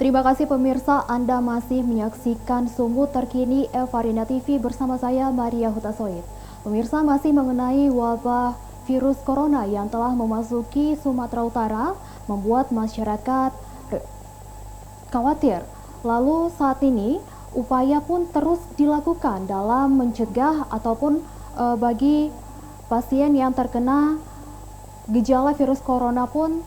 Terima kasih pemirsa, Anda masih menyaksikan Sumbu Terkini Elvarina TV bersama saya Maria Hutasoid. Pemirsa, masih mengenai wabah virus corona yang telah memasuki Sumatera Utara membuat masyarakat khawatir. Lalu saat ini upaya pun terus dilakukan dalam mencegah ataupun bagi pasien yang terkena gejala virus corona pun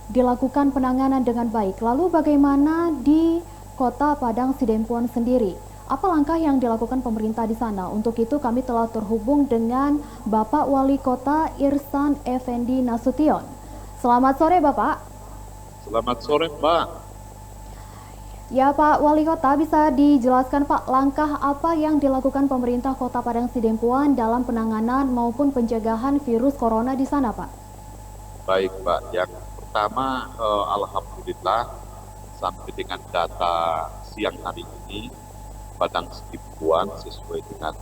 dilakukan penanganan dengan baik. Lalu bagaimana di Kota Padang Sidempuan sendiri? Apa langkah yang dilakukan pemerintah di sana? Untuk itu kami telah terhubung dengan Bapak Wali Kota Irsan Effendi Nasution. Selamat sore Bapak. Selamat sore Mbak. Ya Pak Wali Kota, bisa dijelaskan Pak langkah apa yang dilakukan pemerintah Kota Padang Sidempuan dalam penanganan maupun pencegahan virus corona di sana Pak? Baik Mbak, yang pertama Alhamdulillah sampai dengan data siang hari ini Padang Sidempuan sesuai dengan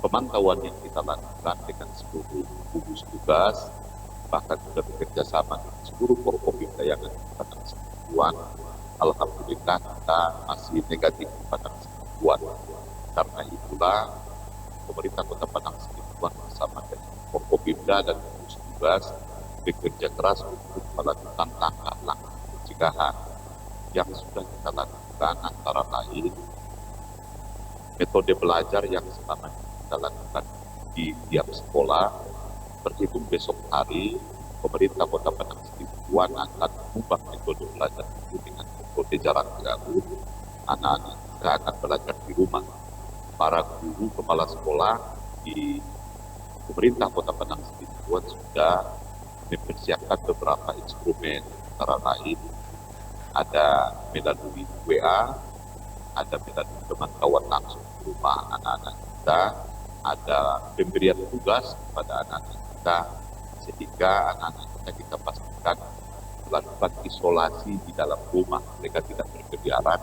pemantauan yang kita lakukan dengan seluruh gugus tugas, bahkan sudah bekerja sama dengan seluruh Forkopimda yang ada di Padang Sidempuan. Alhamdulillah kita masih negatif di Padang Sidempuan. Karena itulah pemerintah Kota Padang Sidempuan bersama dengan Forkopimda dan gugus tugas bekerja keras untuk melakukan langkah-langkah pencegahan yang sudah kita lakukan, antara lain metode belajar yang selama ini kita lakukan di tiap sekolah. Terhitung besok hari, pemerintah Kota Padang Sidempuan akan mengubah metode belajar itu dengan metode jarak jauh. Anak-anak kita akan belajar di rumah. Para guru kepala sekolah di pemerintah Kota Padang Sidempuan sudah mempersiapkan beberapa instrumen, antara lain ada melalui WA, ada melalui pemantauan langsung di rumah anak-anak kita, ada pemberian tugas kepada anak-anak kita, sehingga anak-anak kita pastikan melakukan isolasi di dalam rumah, mereka tidak berkeliaran,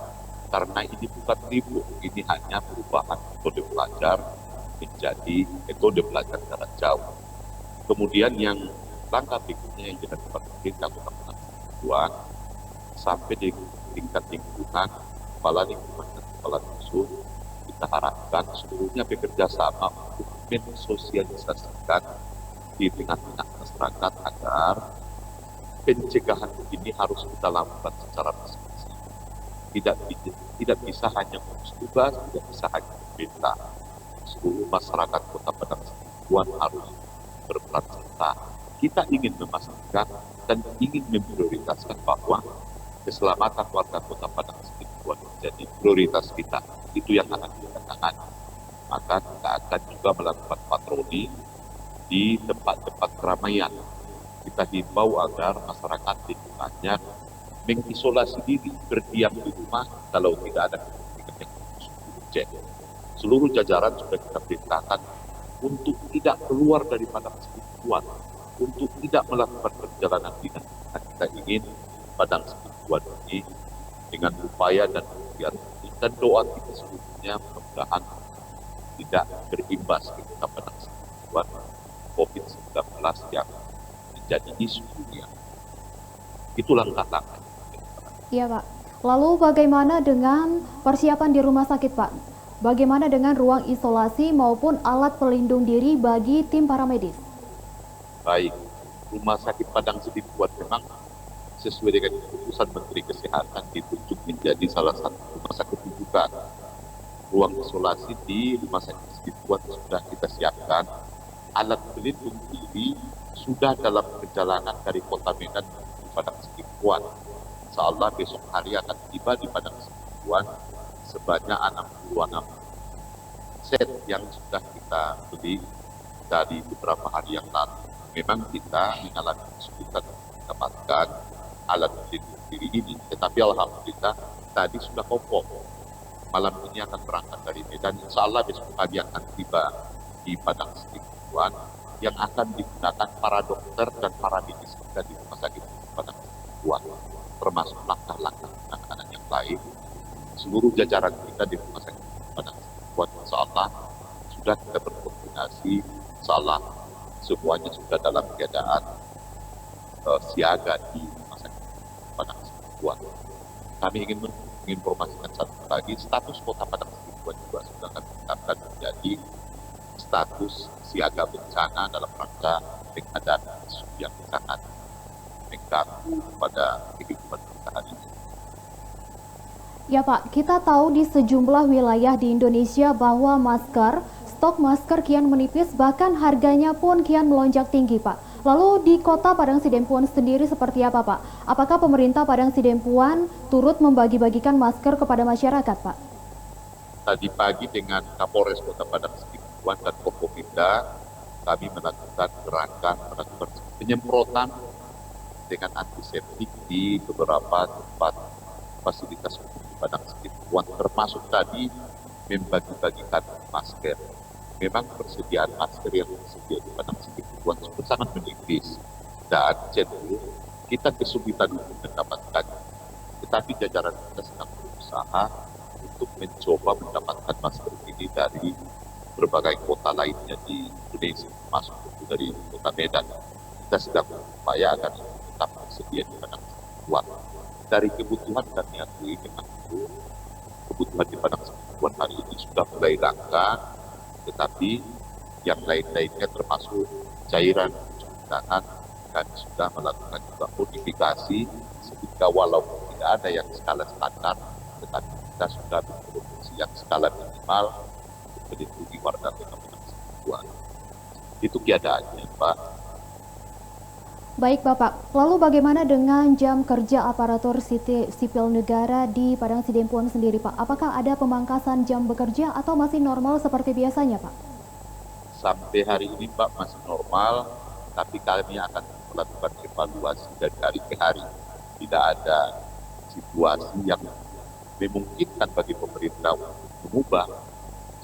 karena ini bukan libur, ini hanya perubahan metode belajar menjadi metode belajar jarak jauh. Kemudian yang langkah berikutnya yang dilakukan pemerintah Kota Padang Sidempuan sampai di tingkat lingkungan, kepala lingkungan dan kepala dusun, kita harapkan seluruhnya bekerja sama untuk mensosialisasikan di tengah-tengah masyarakat agar pencegahan ini harus kita lakukan secara masing-masing. Tidak bisa hanya gugus tugas, tidak bisa hanya pemerintah. Seluruh masyarakat Kota Padang Sidempuan harus berperan serta. Kita ingin memastikan dan ingin memprioritaskan bahwa keselamatan warga Kota Padang Sidempuan menjadi prioritas kita. Itu yang akan kita tangani. Maka kita akan juga melakukan patroli di tempat-tempat keramaian. Kita himbau agar masyarakat lingkungannya mengisolasi diri, berdiam di rumah kalau tidak ada kepentingan yang urgent. Seluruh jajaran sudah kita perintahkan untuk tidak keluar dari Padang Sidempuan, untuk tidak melakukan perjalanan dinas. Kita ingin Padang Sidempuan ini dengan upaya dan ikhtiar dan doa kita seluruhnya mudah-mudahan tidak berimbas ketika Padang Sidempuan COVID-19 yang menjadi isu dunia. Itu langkah-langkah. Iya Pak. Lalu bagaimana dengan persiapan di rumah sakit Pak? Bagaimana dengan ruang isolasi maupun alat pelindung diri bagi tim paramedis? Baik, Rumah Sakit Padang Sidempuan memang sesuai dengan keputusan Menteri Kesehatan ditunjuk menjadi salah satu rumah sakit rujukan. Ruang isolasi di Rumah Sakit Sidempuan sudah kita siapkan. Alat pelindung diri sudah dalam perjalanan dari Kota Medan menuju Padang Sidempuan. Insya Allah besok hari akan tiba di Padang Sidempuan sebanyak 66 set yang sudah kita beli dari beberapa hari yang lalu. Memang kita mengalami kesulitan mendapatkan alat pelindung diri ini, tetapi alhamdulillah tadi sudah kompok. Malam ini akan berangkat dari Medan, insya Allah besok pagi akan tiba di Padang Sidempuan yang akan digunakan para dokter dan para medis kita di Rumah Sakit Padang Sidempuan, termasuk langkah-langkah penanganan yang lain. Seluruh jajaran kita di Rumah Sakit Padang Sidempuan insya Allah sudah kita berkoordinasi, insya Allah semuanya sudah dalam keadaan siaga di Rumah Sakit Padang Sidempuan. Kami ingin menginformasikan satu lagi, status Kota Padang Sidempuan juga sudah kami tetapkan menjadi status siaga bencana dalam rangka pengadaan isu yang sangat mengganggu pada kehidupan kita hari ini. Ya Pak, kita tahu di sejumlah wilayah di Indonesia bahwa stok masker kian menipis, bahkan harganya pun kian melonjak tinggi Pak. Lalu di kota Padang Sidempuan sendiri seperti apa Pak? Apakah pemerintah Padang Sidempuan turut membagi-bagikan masker kepada masyarakat Pak? Tadi pagi dengan Kapolres Kota Padang Sidempuan dan Forkopimda, kami melakukan penyemprotan dengan antiseptik di beberapa tempat fasilitas umum di Padang Sidempuan, termasuk tadi membagi-bagikan masker. Memang persediaan masker yang tersedia di Padang Sidempuan sudah sangat menipis dan cenderung kita kesulitan untuk mendapatkannya. Tetapi jajaran kita sedang berusaha untuk mencoba mendapatkan masker ini dari berbagai kota lainnya di Indonesia, termasuk dari kota Medan. Kita sedang berupaya agar tetap tersedia di Padang Sidempuan. Dari kebutuhan kami akui memang itu kebutuhan di Padang Sidempuan hari ini sudah mulai langka, tetapi yang lain-lainnya termasuk cairan cuci tangan kami sudah melakukan juga modifikasi sehingga walaupun tidak ada yang skala standar, tetapi kita sudah memproduksi yang skala minimal untuk melindungi warga kota Padang Sidempuan. Itu keadaannya, Pak. Baik Bapak, lalu bagaimana dengan jam kerja aparatur sipil negara di Padang Sidempuan sendiri Pak? Apakah ada pemangkasan jam bekerja atau masih normal seperti biasanya Pak? Sampai hari ini Pak masih normal, tapi kami akan melakukan evaluasi dari hari ke hari. Tidak ada situasi yang memungkinkan bagi pemerintah untuk mengubah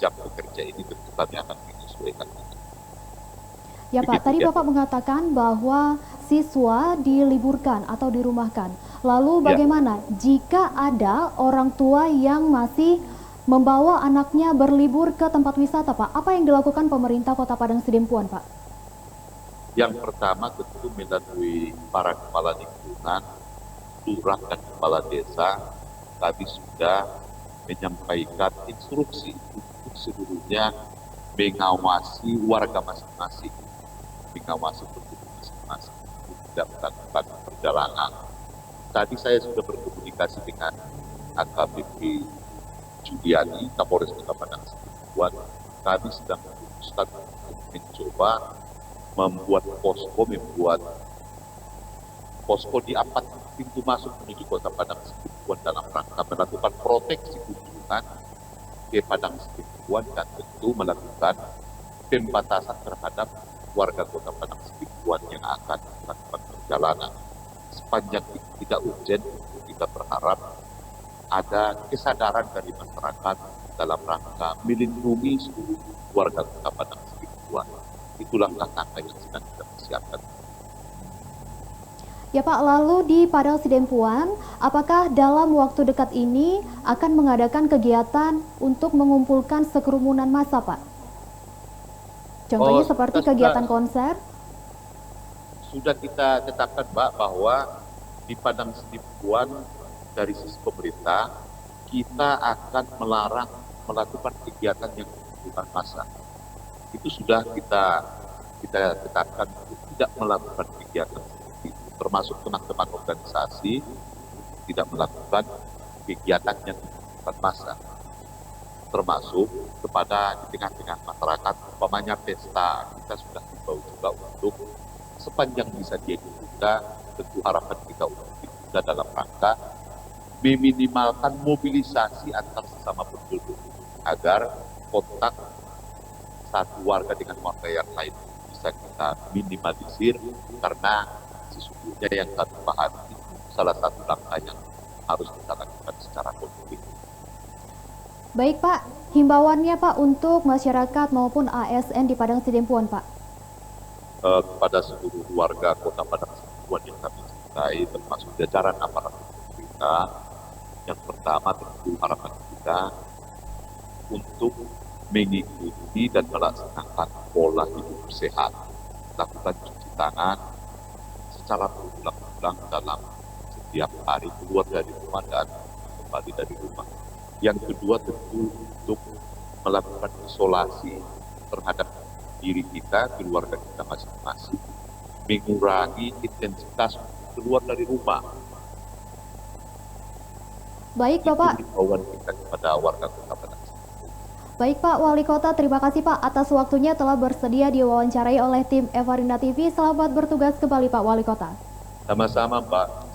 jam bekerja ini, tentu kami akan menyesuaikan. Ya Pak, tadi Bapak mengatakan bahwa siswa diliburkan atau dirumahkan. Lalu bagaimana jika ada orang tua yang masih membawa anaknya berlibur ke tempat wisata Pak? Apa yang dilakukan pemerintah Kota Padang Sidempuan Pak? Yang pertama tentu melalui para kepala lingkungan, lurah dan kepala desa, kami sudah menyampaikan instruksi untuk seluruhnya mengawasi warga masing-masing, mengawasi penduduk masing-masing untuk tidak melakukan perjalanan. Tadi saya sudah berkomunikasi dengan AKBP Juliani, Kapolres Kota Padang Sidempuan. Kami sedang memutuskan untuk mencoba membuat posko di 4 pintu masuk menuju Kota Padang Sidempuan dalam rangka melakukan proteksi kunjungan ke Padang Sidempuan dan tentu melakukan pembatasan terhadap warga Kota Padang Sidempuan yang akan melakukan perjalanan. Sepanjang tidak urgen, kita berharap ada kesadaran dari masyarakat dalam rangka melindungi seluruh warga Kota Padang Sidempuan. Itulah langkah yang sedang kita persiapkan. Ya Pak, lalu di Padang Sidempuan, apakah dalam waktu dekat ini akan mengadakan kegiatan untuk mengumpulkan sekerumunan massa Pak? Contohnya seperti kegiatan konser? Sudah kita tetapkan Mbak bahwa di Padang Sidempuan dari sisi pemerintah kita akan melarang melakukan kegiatan yang menimbulkan massa. Itu sudah kita tetapkan untuk tidak melakukan kegiatan seperti itu, termasuk teman-teman organisasi tidak melakukan kegiatan yang menimbulkan massa, termasuk kepada di tengah-tengah masyarakat, umpamanya pesta, kita sudah himbau juga untuk sepanjang bisa ditunda, tentu harapan kita untuk ditunda dalam rangka meminimalkan mobilisasi antar sesama penduduk agar kontak satu warga dengan warga yang lain bisa kita minimalisir, karena sesungguhnya yang kami pahami itu salah satu langkah yang harus kita lakukan secara kolektif. Baik Pak, himbauannya Pak untuk masyarakat maupun ASN di Padang Sidempuan Pak. Kepada seluruh warga Kota Padang Sidempuan yang kami cintai, termasuk jajaran aparatur pemerintah, yang pertama tentu harapan kita untuk mengikuti dan melaksanakan pola hidup sehat, lakukan cuci tangan secara berulang-ulang dalam setiap hari keluar dari rumah dan kembali dari rumah. Yang kedua tentu untuk melakukan isolasi terhadap diri kita, keluarga kita masing-masing, mengurangi intensitas keluar dari rumah. Baik Bapak. Itu himbauan kita kepada warga Kota Padang. Baik Pak Wali Kota, terima kasih Pak atas waktunya telah bersedia diwawancarai oleh tim Evarinda TV. Selamat bertugas kembali Pak Wali Kota. Sama-sama Mbak.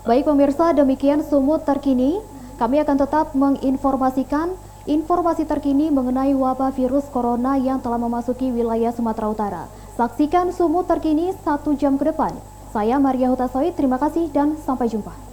Baik pemirsa, demikian Sumut Terkini. Kami akan tetap menginformasikan informasi terkini mengenai wabah virus corona yang telah memasuki wilayah Sumatera Utara. Saksikan Sumut Terkini 1 jam ke depan. Saya Maria Hutasoid, terima kasih dan sampai jumpa.